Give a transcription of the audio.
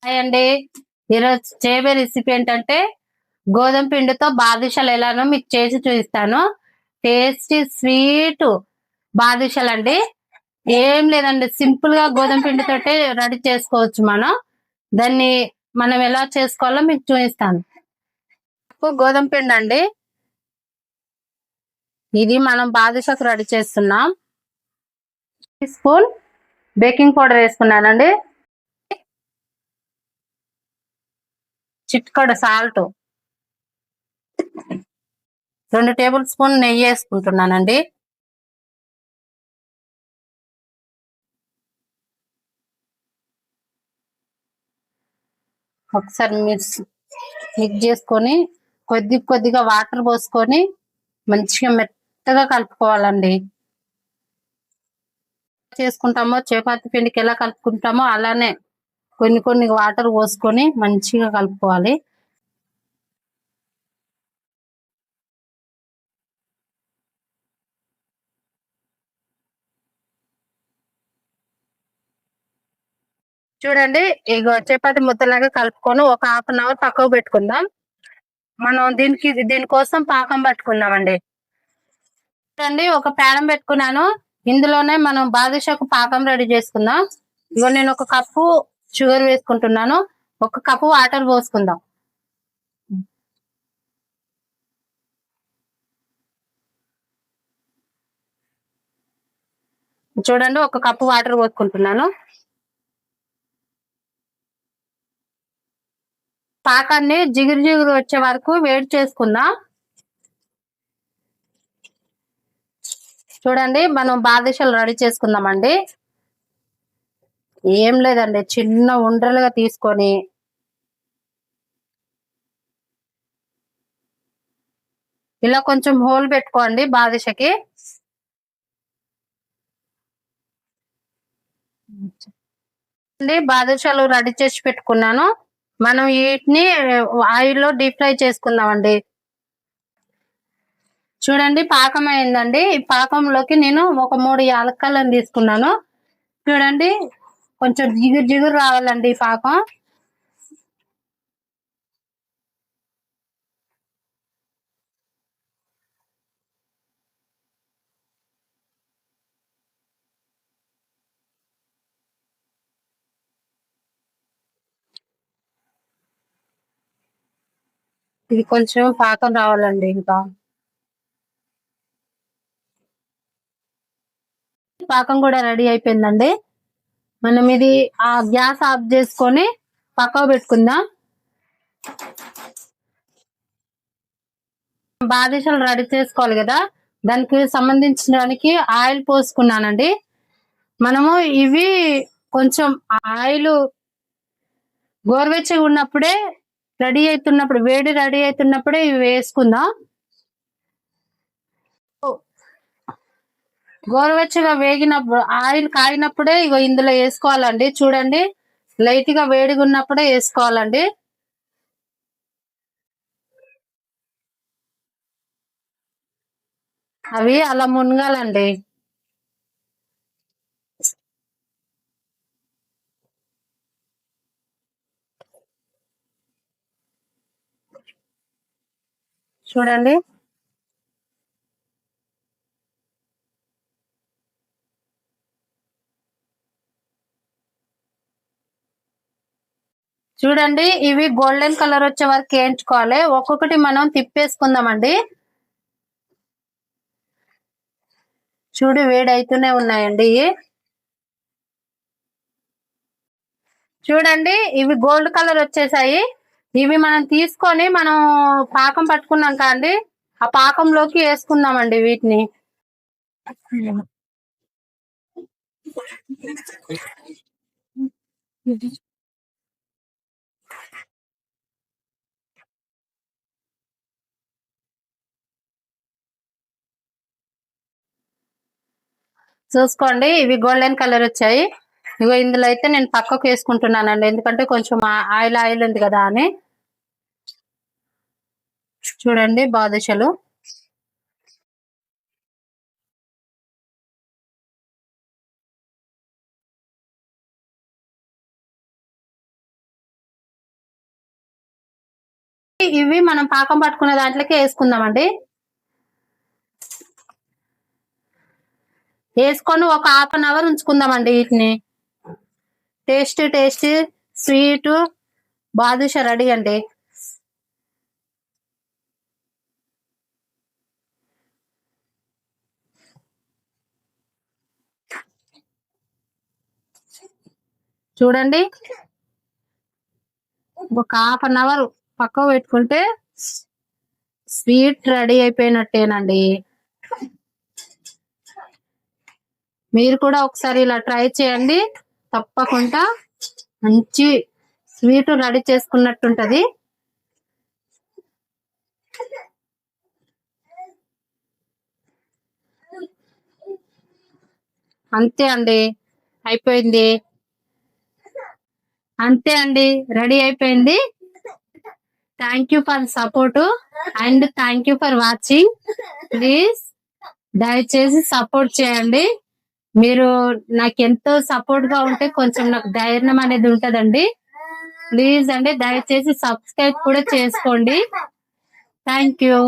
Hi అండి. ఈరోజు చేయబోయే రెసిపీ ఏంటంటే గోధుమ పిండితో బాదుషాలు ఎలానో మీకు చేసి చూపిస్తాను. టేస్టీ స్వీట్ బాదుషాలు అండి. ఏం లేదండి, సింపుల్ గా గోధుమ పిండితోటే రెడీ చేసుకోవచ్చు. దాన్ని మనం ఎలా చేసుకోవాలో మీకు చూపిస్తాను. గోధుమ పిండి అండి, ఇది మనం బాదుషాకు రెడీ చేస్తున్నాం. స్పూన్ బేకింగ్ పౌడర్ వేసుకున్నానండి, చిటికెడు సాల్ట్, 2 టేబుల్ స్పూన్ నెయ్యి వేసుకుంటున్నానండి. ఒకసారి మిక్స్ చేసుకొని కొద్దిగా వాటర్ పోసుకొని మంచిగా మెత్తగా కలుపుకోవాలండి. చేసుకుంటామో చపాతి పిండికి ఎలా కలుపుకుంటామో అలానే కొన్ని వాటర్ పోసుకొని మంచిగా కలుపుకోవాలి. చూడండి, ఇగో చపాతి ముద్దలాగా కలుపుకొని ఒక 1/2 అవర్ పక్కకు పెట్టుకుందాం. మనం దీనికోసం పాకం పట్టుకుందామండి. చూడండి, ఒక ప్యానం పెట్టుకున్నాను. ఇందులోనే మనం బాదుషాకు పాకం రెడీ చేసుకుందాం. ఇగో నేను 1 కప్పు షుగర్ వేసుకుంటున్నాను, 1 కప్పు వాటర్ పోసుకుందాం. చూడండి, 1 కప్పు వాటర్ పోసుకుంటున్నాను. పాకాన్ని జిగురు వచ్చే వరకు వేడి చేసుకుందాం. చూడండి, మనం బాదుషాలు రెడీ చేసుకుందామండి. ఏం లేదండి, చిన్న ఉండలుగా తీసుకొని ఇలా కొంచెం హోల్ పెట్టుకోండి బాదుషకి. బాదుషాలు రెడీ చేసి పెట్టుకున్నాను. మనం వీటిని ఆయిల్లో డీప్ ఫ్రై చేసుకుందామండి. చూడండి, పాకం అయిందండి. ఈ పాకంలోకి నేను ఒక 3 యాలక్కాయలను తీసుకున్నాను. చూడండి, కొంచెం జిగురు రావాలండి ఈ పాకం. ఇది కొంచెం పాకం రావాలండి. ఇంకా పాకం కూడా రెడీ అయిపోయిందండి. మనం ఇది ఆ గ్యాస్ ఆఫ్ చేసుకొని పక్కకు పెట్టుకుందాం. బాదుషాలు రెడీ చేసుకోవాలి కదా, దానికి సంబంధించడానికి ఆయిల్ పోసుకున్నానండి. మనము ఇవి కొంచెం ఆయిల్ గోరువెచ్చగా ఉన్నప్పుడే వేడి రెడీ అవుతున్నప్పుడే ఇవి వేసుకుందాం. గోరువెచ్చగా వేగినప్పుడు ఆయిల్ కాగినప్పుడే ఇగో ఇందులో వేసుకోవాలండి. చూడండి, లైట్ గా వేడిగా ఉన్నప్పుడే వేసుకోవాలండి. అవి అలా మునగాలండి. చూడండి, చూడండి, ఇవి గోల్డెన్ కలర్ వచ్చే వరకు వేయించుకోవాలి. ఒక్కొక్కటి మనం తిప్పేసుకుందామండి. చూడు, వేడి అయితూనే ఉన్నాయండి. చూడండి, ఇవి గోల్డ్ కలర్ వచ్చేసాయి. ఇవి మనం తీసుకొని మనం పాకం పట్టుకున్నాం కాండి, ఆ పాకంలోకి వేసుకుందామండి వీటిని. చూసుకోండి, ఇవి గోల్డెన్ కలర్ వచ్చాయి. ఇగో ఇందులో అయితే నేను పక్కకు వేసుకుంటున్నానండి, ఎందుకంటే కొంచెం ఆయిల్ ఉంది కదా అని. చూడండి, బాదుషాలు ఇవి మనం పాకం పట్టుకునే దాంట్లోకి వేసుకుందామండి. వేసుకొని ఒక 1/2 అవర్ ఉంచుకుందామండి. వీటిని టేస్ట్ స్వీట్ బాదుషా రెడీ అండి. చూడండి, ఒక 1/2 అవర్ పక్కకు పెట్టుకుంటే స్వీట్ రెడీ అయిపోయినట్టేనండి. మీరు కూడా ఒకసారి ఇలా ట్రై చేయండి, తప్పకుండా మంచి స్వీట్ రెడీ చేసుకున్నట్టుంటది. అంతే అండి, అయిపోయింది. అంతే అండి, రెడీ అయిపోయింది. Thank you for support and thank you for watching. Please దయచేసి సపోర్ట్ చేయండి. మీరు నాకు ఎంతో సపోర్ట్ గా ఉంటే కొంచెం నాకు ధైర్యం అనేది ఉంటదండి. ప్లీజ్ అండి, దయచేసి సబ్స్క్రైబ్ కూడా చేసుకోండి. Thank you.